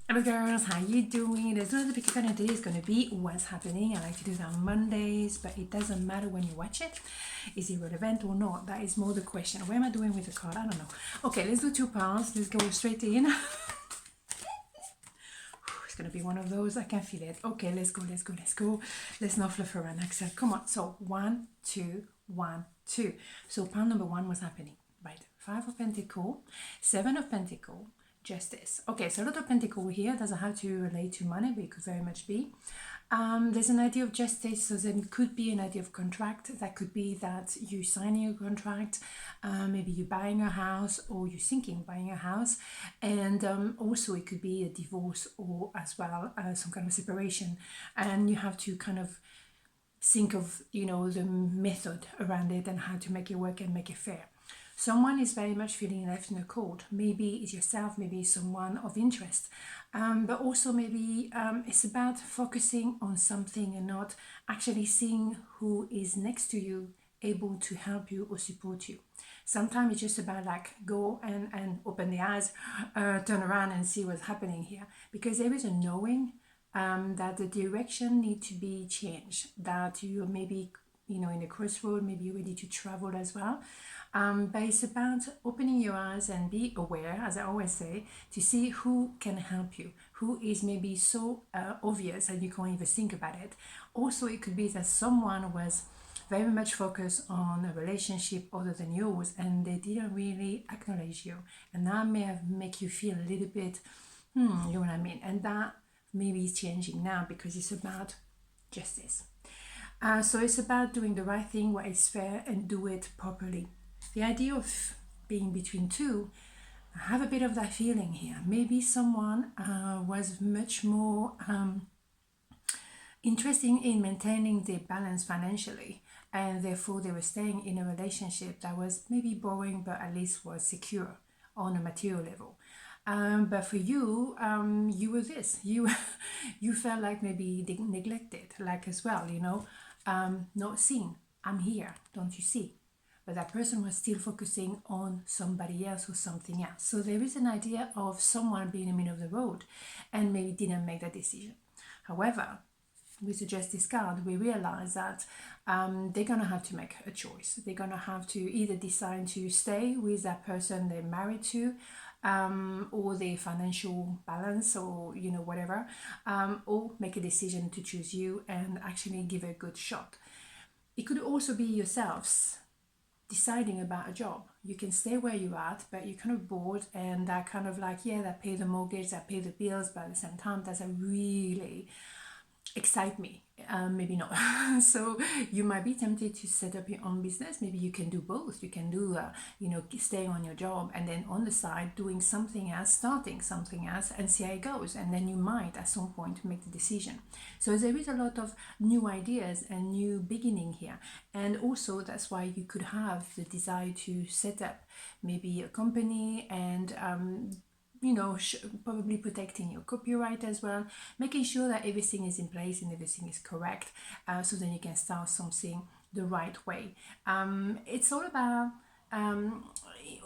Hello girls, how you doing? There's another pick card, and today is going to be what's happening. I like to do it on Mondays, but it doesn't matter when you watch it. Is it relevant or not? That is more the question. What am I doing with the card? I don't know. Okay, let's do 2 pounds. Let's go straight in. It's going to be one of those. I can feel it. Okay, let's go, let's go, let's go. Let's not fluff around, Axelle. Come on. So 1, 2, 1, 2. So pound number 1 was happening. Right. 5 of Pentacles, 7 of Pentacles. Justice. Okay, so a lot of pentacle here doesn't have to relate to money, but it could very much be. There's an idea of justice, so there could be an idea of contract. That could be that you signing a contract, maybe you're buying a house or you're thinking buying a house, and also it could be a divorce or as well some kind of separation, and you have to kind of think of the method around it and how to make it work and make it fair. Someone is very much feeling left in the cold. Maybe it's yourself, maybe it's someone of interest. But also maybe it's about focusing on something and not actually seeing who is next to you, able to help you or support you. Sometimes it's just about like go and open the eyes, turn around and see what's happening here. Because there is a knowing that the direction needs to be changed, that you maybe in a crossroad, maybe you're ready to travel as well. But it's about opening your eyes and be aware, as I always say, to see who can help you, who is maybe so obvious that you can't even think about it. Also, it could be that someone was very much focused on a relationship other than yours and they didn't really acknowledge you. And that may have make you feel a little bit, you know what I mean? And that maybe is changing now because it's about justice. So it's about doing the right thing, what is fair, and do it properly. The idea of being between two, I have a bit of that feeling here. Maybe someone was much more interested in maintaining their balance financially, and therefore they were staying in a relationship that was maybe boring but at least was secure on a material level. But for you, you were this. You felt like maybe neglected, like as well, not seen. I'm here, don't you see? But that person was still focusing on somebody else or something else. So there is an idea of someone being in the middle of the road and maybe didn't make that decision. However, with the Justice card, we realize that they're going to have to make a choice. They're going to have to either decide to stay with that person they're married to, or their financial balance, or whatever, or make a decision to choose you and actually give it a good shot. It could also be yourselves deciding about a job. You can stay where you're at, but you're kind of bored and that kind of like, yeah, that pay the mortgage, that pay the bills, but at the same time doesn't really excite me. Maybe not. So you might be tempted to set up your own business. Maybe you can do both. You can do staying on your job and then on the side doing something else, starting something else, and see how it goes, and then you might at some point make the decision. So there is a lot of new ideas and new beginning here, and also that's why you could have the desire to set up maybe a company and probably protecting your copyright as well, making sure that everything is in place and everything is correct, so then you can start something the right way. It's all about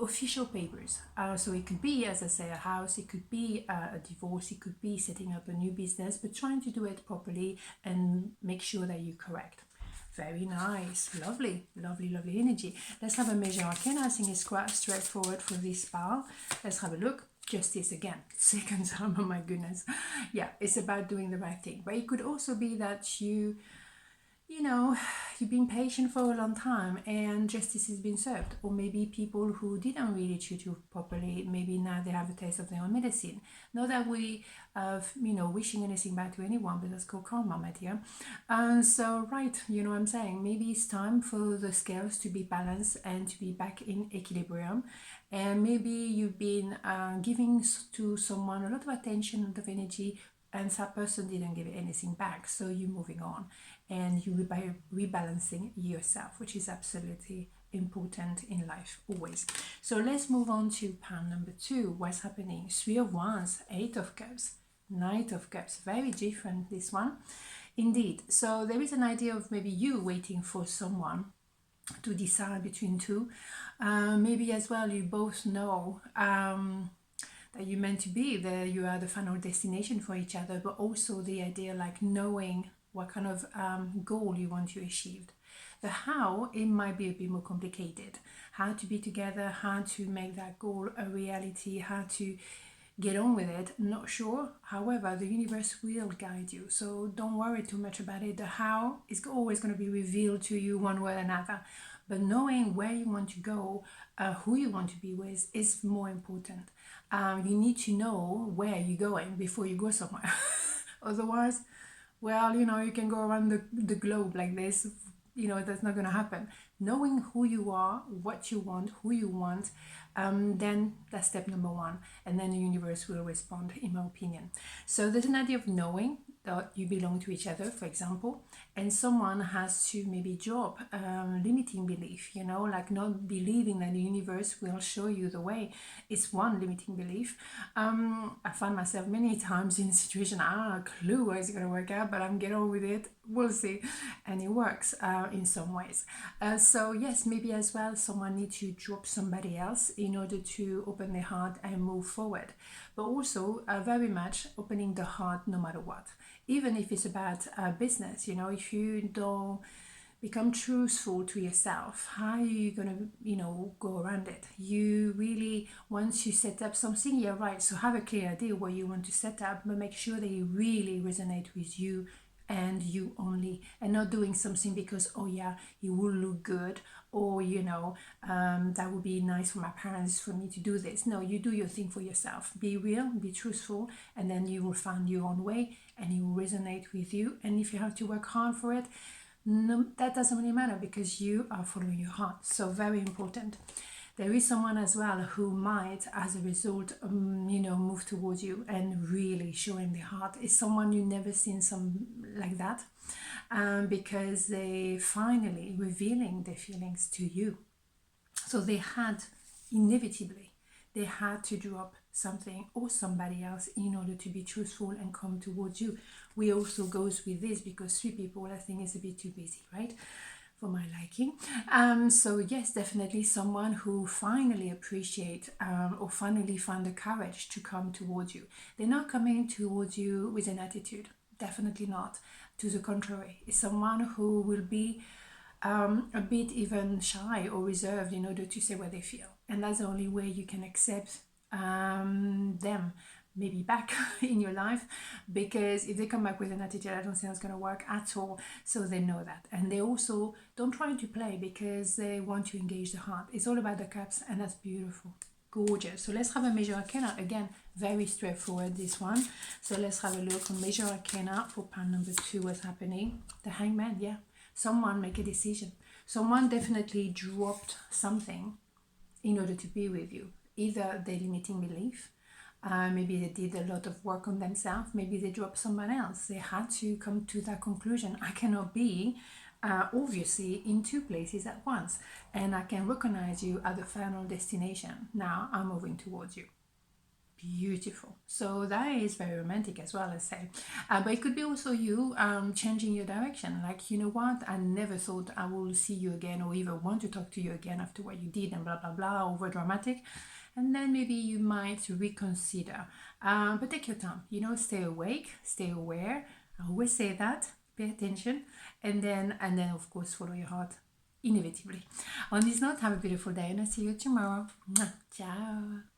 official papers. So it could be, as I say, a house, it could be a divorce, it could be setting up a new business, but trying to do it properly and make sure that you're correct. Very nice. Lovely, lovely, lovely energy. Let's have a major arcana. I think it's quite straightforward for this pile. Let's have a look. Justice again, second time, oh my goodness. Yeah, it's about doing the right thing. But it could also be that you've been patient for a long time and justice has been served. Or maybe people who didn't really treat you properly, maybe now they have a taste of their own medicine. Not that we wishing anything bad to anyone, but that's called karma, my dear. So, right, you know what I'm saying? Maybe it's time for the scales to be balanced and to be back in equilibrium. And maybe you've been giving to someone a lot of attention, a lot of energy, and that person didn't give anything back. So you're moving on and you're rebalancing yourself, which is absolutely important in life always. So let's move on to pound number 2. What's happening? 3 of Wands, 8 of Cups, Knight of Cups. Very different, this one. Indeed. So there is an idea of maybe you waiting for someone to decide between two. Maybe as well you both know that you're meant to be, that you are the final destination for each other, but also the idea like knowing what kind of goal you want to achieve. The how, it might be a bit more complicated. How to be together, how to make that goal a reality, how to get on with it, not sure. However, the universe will guide you, so don't worry too much about it. The how is always going to be revealed to you one way or another, but knowing where you want to go, who you want to be with, is more important. You need to know where you're going before you go somewhere. Otherwise, well, you can go around the globe like this. That's not going to happen. Knowing who you are, what you want, who you want, then that's step number one. And then the universe will respond, in my opinion. So there's an idea of knowing that you belong to each other, for example, and someone has to maybe drop limiting belief, like not believing that the universe will show you the way. It's one limiting belief. I find myself many times in a situation, I don't have a clue how it's going to work out, but I'm getting on with it. We'll see. And it works in some ways. So yes, maybe as well, someone needs to drop somebody else in order to open their heart and move forward. But also very much opening the heart no matter what. Even if it's about business, if you don't become truthful to yourself, how are you going to, go around it? You really, once you set up something, you're right. So have a clear idea what you want to set up, but make sure that it really resonates with you and you only, and not doing something because, oh yeah, it will look good, or that would be nice for my parents for me to do this. No, you do your thing for yourself. Be real, be truthful, and then you will find your own way and it will resonate with you. And if you have to work hard for it, no, that doesn't really matter because you are following your heart. So very important. There is someone as well who might, as a result, move towards you and really showing their heart. It's someone you've never seen some like that, because they finally revealing their feelings to you. So they had to drop something or somebody else in order to be truthful and come towards you. We also goes with this because 3 people, I think, is a bit too busy, right? For my liking. So yes, definitely someone who finally appreciate or finally find the courage to come towards you. They're not coming towards you with an attitude. Definitely not. To the contrary, it's someone who will be a bit even shy or reserved in order to say what they feel. And that's the only way you can accept them maybe back in your life, because if they come back with an attitude, I don't think it's going to work at all. So they know that, and they also don't try to play because they want to engage the heart. It's all about the cups, and that's beautiful, gorgeous. So let's have a major arcana. Again, very straightforward, this one. So let's have a look on major arcana for pile number 2. What's happening? The Hangman. Yeah, someone make a decision. Someone definitely dropped something in order to be with you. Either their limiting belief, maybe they did a lot of work on themselves, maybe they dropped someone else. They had to come to that conclusion. I cannot be obviously in 2 places at once, and I can recognize you at the final destination. Now I'm moving towards you. Beautiful. So that is very romantic as well, let's say. But it could be also you changing your direction. Like, you know what, I never thought I will see you again or even want to talk to you again after what you did and blah blah blah, over dramatic. And then maybe you might reconsider. But take your time, stay awake, stay aware. I always say that, pay attention, and then of course follow your heart inevitably. On this note, have a beautiful day and I'll see you tomorrow. Ciao.